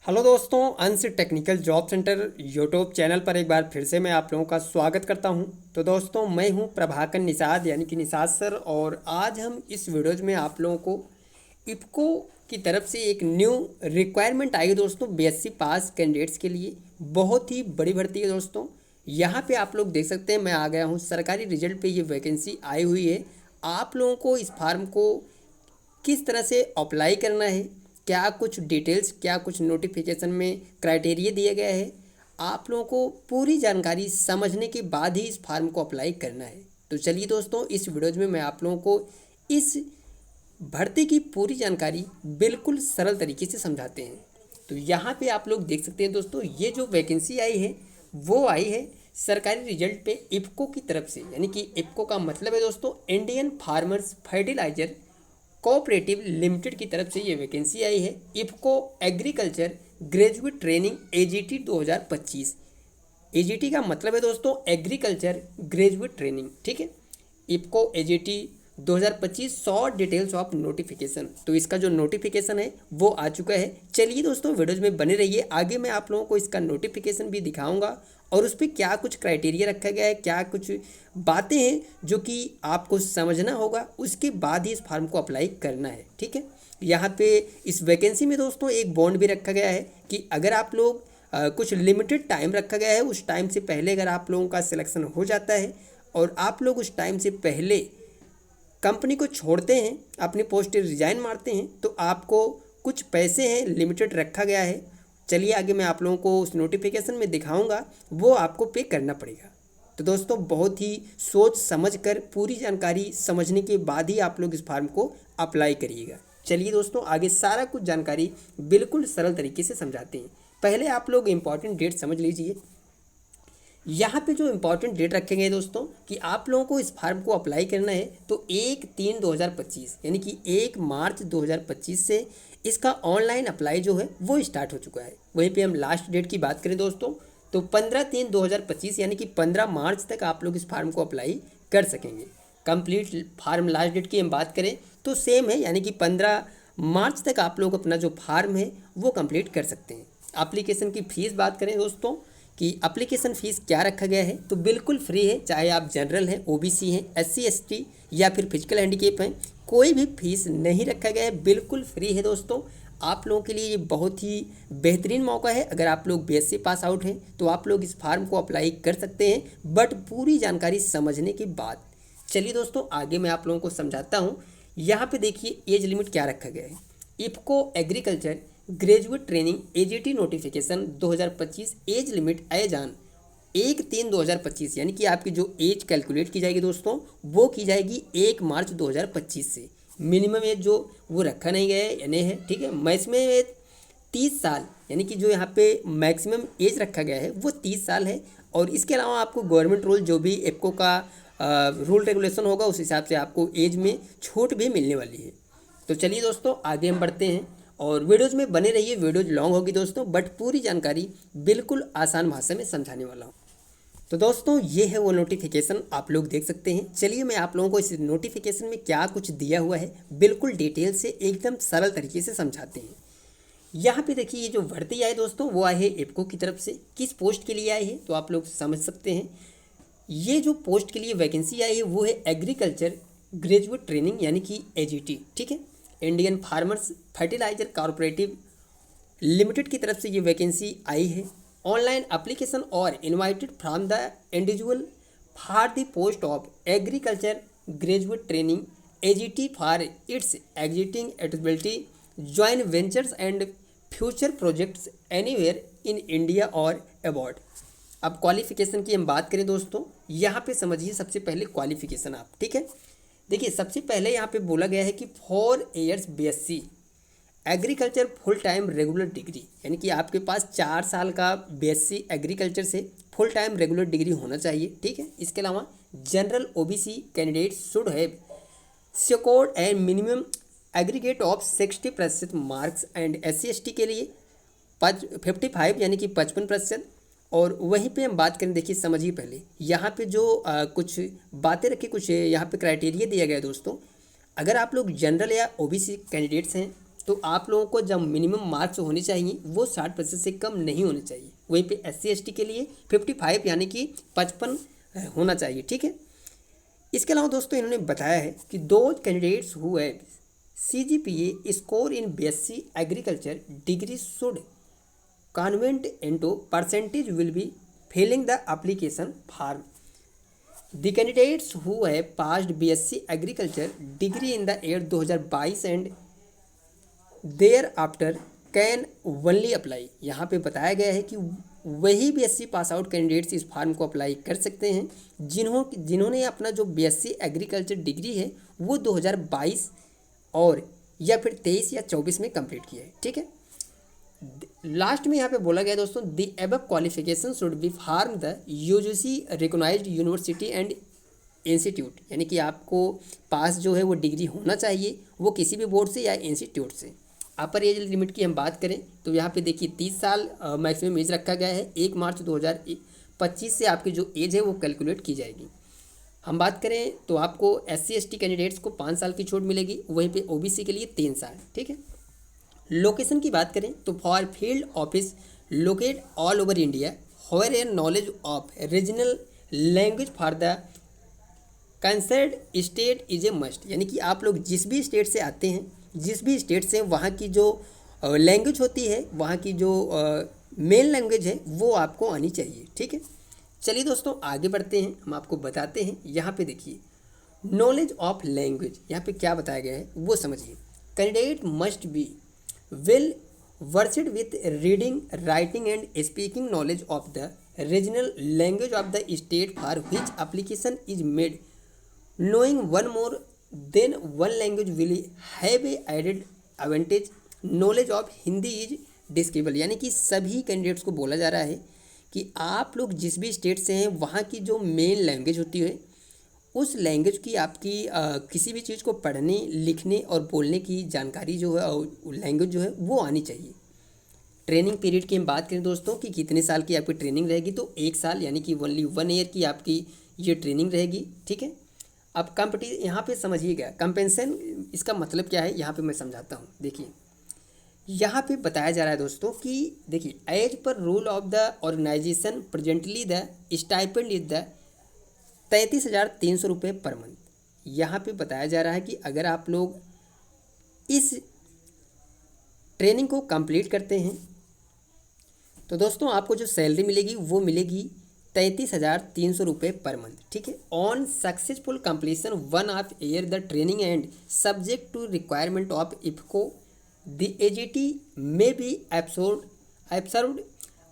Hello दोस्तों, अंश technical job centre YouTube channel पर एक बार फिर से मैं आप लोगों का स्वागत करता हूं। तो दोस्तों, मैं हूं प्रभाकर निषाद यानी कि निषाद सर, और आज हम इस वीडियोज में आप लोगों को इफ़को की तरफ से एक न्यू रिक्वायरमेंट आई है दोस्तों, बीएससी पास कैंडिडेट्स के लिए। बहुत ही बड़ी भर्ती है दोस्तों। यहाँ पे आप लोग देख सकते हैं, मैं आ गया हूँ सरकारी रिजल्ट पे ये वैकेंसी आई हुई है। आप लोगों को इस फार्म को किस तरह से अप्लाई करना है, क्या कुछ डिटेल्स, क्या कुछ नोटिफिकेशन में क्राइटेरिया दिया गया है, आप लोगों को पूरी जानकारी समझने के बाद ही इस फार्म को अप्लाई करना है। तो चलिए दोस्तों, इस वीडियोज में मैं आप लोगों को इस भर्ती की पूरी जानकारी बिल्कुल सरल तरीके से समझाते हैं। तो यहाँ पे आप लोग देख सकते हैं दोस्तों, ये जो वैकेंसी आई है वो आई है सरकारी रिजल्ट पे इफ़को की तरफ से। यानी कि इफ़को का मतलब है दोस्तों Indian farmers fertiliser cooperative limited की तरफ से ये वैकेंसी आई है। IFFCO agriculture graduate training AGT 2025। AGT का मतलब है दोस्तों एग्रीकल्चर ग्रेजुएट ट्रेनिंग, ठीक है। IFFCO AGT 2025 short details of notification. तो इसका जो नोटिफिकेशन है वो आ चुका है। चलिए दोस्तों, वीडियोज में बने रहिए, आगे मैं आप लोगों को इसका नोटिफिकेशन भी दिखाऊंगा और उस पर क्या कुछ क्राइटेरिया रखा गया है, क्या कुछ बातें हैं जो कि आपको समझना होगा, उसके बाद ही इस फार्म को अप्लाई करना है, ठीक है। यहाँ पे इस वैकेंसी में दोस्तों एक बॉन्ड भी रखा गया है कि अगर आप लोग कुछ लिमिटेड टाइम रखा गया है, उस टाइम से पहले अगर आप लोगों का सिलेक्शन हो जाता है और आप लोग उस टाइम से पहले कंपनी को छोड़ते हैं, अपनी पोस्ट रिजाइन मारते हैं, तो आपको कुछ पैसे हैं लिमिटेड रखा गया है। चलिए आगे मैं आप लोगों को उस नोटिफिकेशन में दिखाऊंगा, वो आपको पे करना पड़ेगा। तो दोस्तों, बहुत ही सोच समझ कर पूरी जानकारी समझने के बाद ही आप लोग इस फार्म को अप्लाई करिएगा। चलिए दोस्तों, आगे सारा कुछ जानकारी बिल्कुल सरल तरीके से समझाते हैं। पहले आप लोग इम्पॉर्टेंट डेट समझ लीजिए। यहाँ पे जो इम्पोर्टेंट डेट रखे गए दोस्तों कि आप लोगों को इस फार्म को अप्लाई करना है, तो 1/3/2025 यानी कि 1 मार्च 2025 से इसका ऑनलाइन अप्लाई जो है वो स्टार्ट हो चुका है। वहीं पे हम लास्ट डेट की बात करें दोस्तों, तो 15/3/2025 यानी कि 15 मार्च तक आप लोग इस फार्म को अप्लाई कर सकेंगे। कंप्लीट फार्म लास्ट डेट की हम बात करें तो सेम है, यानी कि 15 मार्च तक आप लोग अपना जो फार्म है वो कंप्लीट कर सकते हैं। एप्लीकेशन की फ़ीस बात करें दोस्तों कि एप्लीकेशन फ़ीस क्या रखा गया है, तो बिल्कुल फ्री है। चाहे आप जनरल हैं, ओबीसी हैं, एससी एसटी या फिर फिजिकल हैंडीकेप हैं, कोई भी फीस नहीं रखा गया है, बिल्कुल फ्री है दोस्तों। आप लोगों के लिए ये बहुत ही बेहतरीन मौका है। अगर आप लोग बीएससी पास आउट हैं तो आप लोग इस फार्म को अप्लाई कर सकते हैं, बट पूरी जानकारी समझने के बाद। चलिए दोस्तों, आगे मैं आप लोगों को समझाता हूँ। यहाँ पे देखिए एज लिमिट क्या रखा गया है। IFFCO agriculture graduate training AGT notification 2025 age limit age on 1/3/2025 यानी कि आपकी जो एज कैलकुलेट की जाएगी दोस्तों वो की जाएगी 1 मार्च 2025 से। मिनिमम एज जो वो रखा नहीं गया है यानी है, ठीक है। मैक्सिमम एज 30 साल, यानी कि जो यहाँ पे मैक्सिमम एज रखा गया है वो 30 साल है। और इसके अलावा आपको गवर्नमेंट रूल जो भी इफ़को का रूल रेगुलेशन होगा उस हिसाब से आपको एज में छूट भी मिलने वाली है। तो चलिए दोस्तों, आगे हम बढ़ते हैं और वीडियोज़ में बने रहिए। वीडियोज़ लॉन्ग होगी दोस्तों, बट पूरी जानकारी बिल्कुल आसान भाषा में समझाने वाला हूँ। तो दोस्तों, ये है वो नोटिफिकेशन, आप लोग देख सकते हैं। चलिए मैं आप लोगों को इस नोटिफिकेशन में क्या कुछ दिया हुआ है बिल्कुल डिटेल से एकदम सरल तरीके से समझाते हैं। यहाँ पे देखिए, ये जो भर्ती आई दोस्तों वो आई है इफ़को की तरफ से। किस पोस्ट के लिए आई है तो आप लोग समझ सकते हैं। ये जो पोस्ट के लिए वैकेंसी आई है वो है एग्रीकल्चर ग्रेजुएट ट्रेनिंग यानी कि एजीटी, ठीक है। Indian farmers fertiliser corporative limited की तरफ से ये वैकेंसी आई है। Online application are invited from the individual for the post of agriculture graduate training AGT for its existing eligibility join ventures and future projects anywhere in India और abroad. अब qualification की हम बात करें दोस्तों, यहाँ पे समझिए सबसे पहले क्वालिफिकेशन आप, ठीक है। देखिए सबसे पहले यहाँ पे बोला गया है कि 4 years BSc agriculture full time regular degree, यानी कि आपके पास 4 साल का बीएससी एग्रीकल्चर से फुल टाइम रेगुलर डिग्री होना चाहिए, ठीक है। इसके अलावा general OBC candidate should have secured and minimum aggregate of 60% marks and SC ST के लिए 55 यानी कि 55%। और वहीं पे हम बात करें, देखिए समझिए पहले यहाँ पे जो कुछ बातें रखी, कुछ यहाँ पे क्राइटेरिया दिया गया है दोस्तों। अगर आप लोग जनरल या ओबीसी कैंडिडेट्स हैं तो आप लोगों को जब मिनिमम मार्क्स होने चाहिए वो 60% से कम नहीं होने चाहिए। वहीं पे SC/ST के लिए 55 यानी कि 55 होना चाहिए, ठीक है। इसके अलावा दोस्तों इन्होंने बताया है कि दो candidates who have CGPA score in BSc agriculture degree should convert into percentage will be filling the application form. The candidates who have passed BSc Agriculture degree in the year 2022 and thereafter can only apply। यहाँ पे बताया गया है कि वही BSc pass out candidates इस form को apply कर सकते हैं जिन्होंने अपना जो BSc एग्रीकल्चर डिग्री है वो 2022 और या फिर 23 या 24 में कंप्लीट किया है, ठीक है। लास्ट में यहाँ पे बोला गया दोस्तों the above qualification should be form the UGC recognised university and institute, यानी कि आपको पास जो है वो डिग्री होना चाहिए, वो किसी भी बोर्ड से या इंस्टीट्यूट से। अपर एज लिमिट की हम बात करें तो यहाँ पे देखिए 30 साल मैक्सिमम एज रखा गया है। 1 मार्च 2025 से आपकी जो एज है वो कैलकुलेट की जाएगी। हम बात करें तो आपको SC/ST कैंडिडेट्स को 5 साल की छूट मिलेगी, वहीं पे OBC के लिए 3 साल, ठीक है। लोकेशन की बात करें तो for field office locate all over India where a knowledge of regional language for the concerned state is a must, यानी कि आप लोग जिस भी स्टेट से आते हैं, जिस भी स्टेट से वहाँ की जो लैंग्वेज होती है, वहाँ की जो मेन लैंग्वेज है वो आपको आनी चाहिए, ठीक है। चलिए दोस्तों आगे बढ़ते हैं, हम आपको बताते हैं। यहाँ पे देखिए नॉलेज ऑफ लैंग्वेज, यहाँ पे क्या बताया गया है वो समझिए। Candidate must be well versed with reading, writing and speaking knowledge of the regional language of the state for which application is made. Knowing one more than one language will have a added advantage. Knowledge of Hindi is डिस्केबल, यानी कि सभी candidates को बोला जा रहा है कि आप लोग जिस भी स्टेट से हैं वहाँ की जो मेन लैंग्वेज होती है उस लैंग्वेज की आपकी किसी भी चीज़ को पढ़ने लिखने और बोलने की जानकारी जो है और लैंग्वेज जो है वो आनी चाहिए। ट्रेनिंग पीरियड की हम बात करें दोस्तों कि कितने साल की आपकी ट्रेनिंग रहेगी, तो 1 साल यानी कि ओनली 1 ईयर की आपकी ये ट्रेनिंग रहेगी, ठीक है। अब यहाँ पे समझिएगा कंपेंसेशन इसका मतलब क्या है, यहाँ पे मैं समझाता हूँ। देखिए यहाँ पे बताया जा रहा है दोस्तों कि देखिए as per rule of the organisation presently the stipend is the 33,300 रुपये पर मंथ। यहाँ पे बताया जा रहा है कि अगर आप लोग इस ट्रेनिंग को कंप्लीट करते हैं तो दोस्तों आपको जो सैलरी मिलेगी वो मिलेगी 33,300 रुपये पर मंथ, ठीक है। On successful completion 1 of year the training and subject to requirement of IFFCO the AGT may be absorbed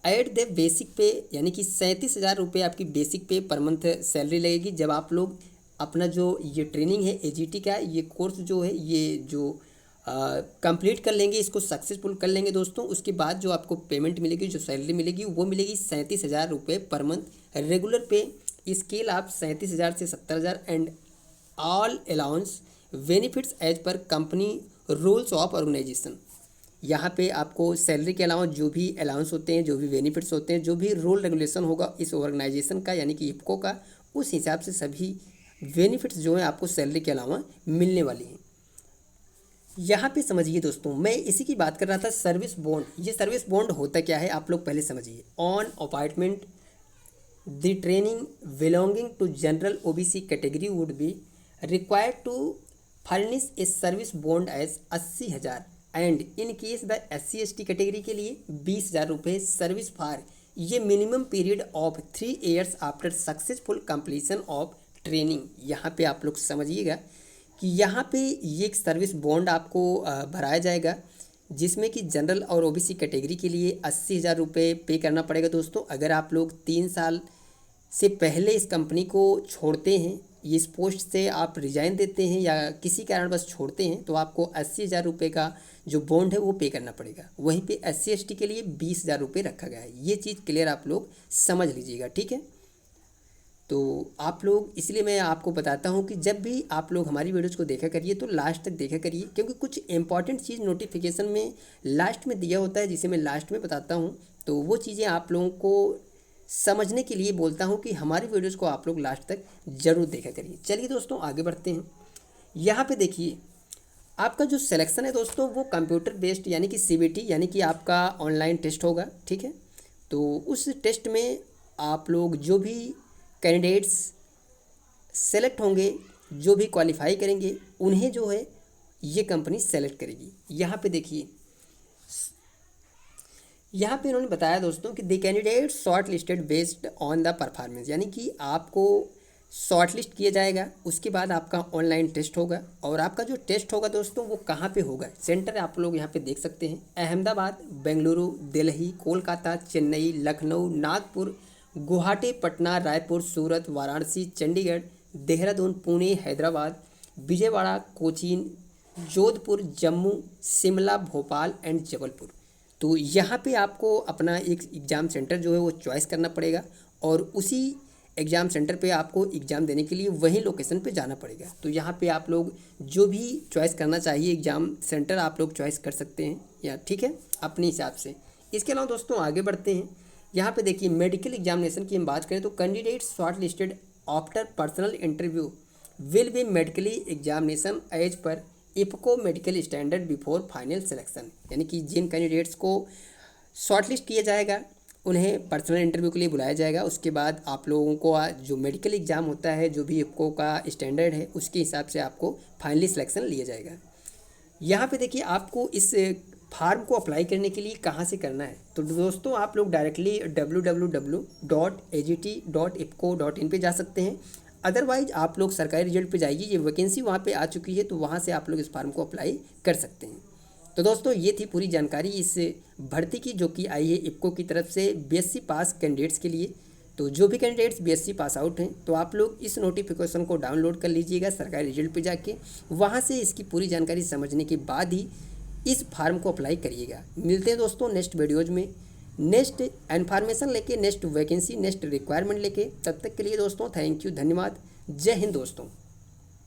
at the basic pay, यानी कि 37,000 रुपये आपकी बेसिक पे पर मंथ सैलरी लगेगी जब आप लोग अपना जो ये ट्रेनिंग है AGT का ये कोर्स जो है ये जो कंप्लीट कर लेंगे, इसको सक्सेसफुल कर लेंगे दोस्तों। उसके बाद जो आपको पेमेंट मिलेगी, जो सैलरी मिलेगी वो मिलेगी 37,000 रुपये पर मंथ। रेगुलर पे स्केल आप 37,000 से 70,000 and all allowance benefits as per company rules of organisation. यहाँ पे आपको सैलरी के अलावा जो भी अलाउंस होते हैं, जो भी बेनिफिट्स होते हैं, जो भी रूल रेगुलेशन होगा इस ऑर्गेनाइजेशन का यानी कि इफको का, उस हिसाब से सभी बेनिफिट्स जो हैं आपको सैलरी के अलावा मिलने वाली हैं। यहाँ पे समझिए दोस्तों, मैं इसी की बात कर रहा था सर्विस बॉन्ड। ये सर्विस बॉन्ड होता क्या है आप लोग पहले समझिए। On appointment the training belonging to general OBC category would be required to furnish a service bond as 80,000 and in case the SC/ST category के लिए 20,000 रुपये सर्विस फॉर ये minimum period of 3 years after successful completion of training. यहाँ पे आप लोग समझिएगा कि यहाँ पे ये एक सर्विस बॉन्ड आपको भराया जाएगा जिसमें कि जनरल और OBC कैटेगरी के लिए 80,000 रुपये पे करना पड़ेगा दोस्तों। अगर आप लोग 3 साल से पहले इस कंपनी को छोड़ते हैं, इस पोस्ट से आप रिजाइन देते हैं या किसी कारणवश छोड़ते हैं तो आपको 80,000 रुपये का जो बॉन्ड है वो पे करना पड़ेगा। वहीं पे SC/ST के लिए 20,000 रुपये रखा गया है। ये चीज़ क्लियर आप लोग समझ लीजिएगा, ठीक है। तो आप लोग, इसलिए मैं आपको बताता हूँ कि जब भी आप लोग हमारी वीडियोज़ को देखा करिए तो लास्ट तक देखा करिए, क्योंकि कुछ इंपॉर्टेंट चीज़ नोटिफिकेशन में लास्ट में दिया होता है जिसे मैं लास्ट में बताता हूँ। तो वो चीज़ें आप लोगों को समझने के लिए बोलता हूँ कि हमारी वीडियोज़ को आप लोग लास्ट तक ज़रूर देखा करिए। चलिए दोस्तों आगे बढ़ते हैं। यहाँ पे देखिए आपका जो सिलेक्शन है दोस्तों वो कंप्यूटर बेस्ड यानी कि सीबीटी यानी कि आपका ऑनलाइन टेस्ट होगा, ठीक है। तो उस टेस्ट में आप लोग जो भी कैंडिडेट्स सेलेक्ट होंगे, जो भी क्वालिफाई करेंगे, उन्हें जो है ये कंपनी सेलेक्ट करेगी। यहाँ पे देखिए, यहाँ पे इन्होंने बताया दोस्तों कि the candidate short listed based on the performance, यानी कि आपको शॉर्ट लिस्ट किया जाएगा, उसके बाद आपका ऑनलाइन टेस्ट होगा। और आपका जो टेस्ट होगा दोस्तों वो कहाँ पे होगा, सेंटर आप लोग यहाँ पे देख सकते हैं, अहमदाबाद, बेंगलुरु, दिल्ली, कोलकाता, चेन्नई, लखनऊ, नागपुर, गुवाहाटी, पटना, रायपुर, सूरत, वाराणसी, चंडीगढ़, देहरादून, पुणे, हैदराबाद, विजयवाड़ा, कोचीन, जोधपुर, जम्मू, शिमला, भोपाल एंड जबलपुर। तो यहाँ पे आपको अपना एक एग्ज़ाम सेंटर जो है वो चॉइस करना पड़ेगा और उसी एग्ज़ाम सेंटर पे आपको एग्ज़ाम देने के लिए वही लोकेशन पे जाना पड़ेगा। तो यहाँ पे आप लोग जो भी चॉइस करना चाहिए एग्ज़ाम सेंटर आप लोग चॉइस कर सकते हैं या, ठीक है, अपने हिसाब से। इसके अलावा दोस्तों आगे बढ़ते हैं। यहाँ पे देखिए मेडिकल एग्जामिनेशन की हम बात करें तो candidate shortlisted after personal interview will be medically examination as per IFFCO medical standard before final selection, यानी कि जिन कैंडिडेट्स को शॉर्टलिस्ट किया जाएगा उन्हें पर्सनल इंटरव्यू के लिए बुलाया जाएगा। उसके बाद आप लोगों को जो मेडिकल एग्ज़ाम होता है, जो भी इपको का स्टैंडर्ड है, उसके हिसाब से आपको फाइनली सिलेक्शन लिया जाएगा। यहाँ पे देखिए आपको इस फार्म को अप्लाई करने के लिए कहाँ से करना है, तो दोस्तों आप लोग डायरेक्टली www.agt.ipco.in पे जा सकते हैं। अदरवाइज आप लोग सरकारी रिजल्ट पे जाइए, ये वैकेंसी वहाँ पे आ चुकी है, तो वहाँ से आप लोग इस फार्म को अप्लाई कर सकते हैं। तो दोस्तों ये थी पूरी जानकारी इस भर्ती की जो कि आई है इपको की तरफ से बीएससी पास कैंडिडेट्स के लिए। तो जो भी कैंडिडेट्स बीएससी पास आउट हैं तो आप लोग इस नोटिफिकेशन को डाउनलोड कर लीजिएगा सरकारी रिजल्ट पे जाके, वहाँ से इसकी पूरी जानकारी समझने के बाद ही इस फार्म को अप्लाई करिएगा। मिलते हैं दोस्तों नेक्स्ट वीडियोज़ में, नेक्स्ट इन्फॉर्मेशन लेके, नेक्स्ट वैकेंसी, नेक्स्ट रिक्वायरमेंट लेके। तब तक के लिए दोस्तों थैंक यू, धन्यवाद, जय हिंद दोस्तों।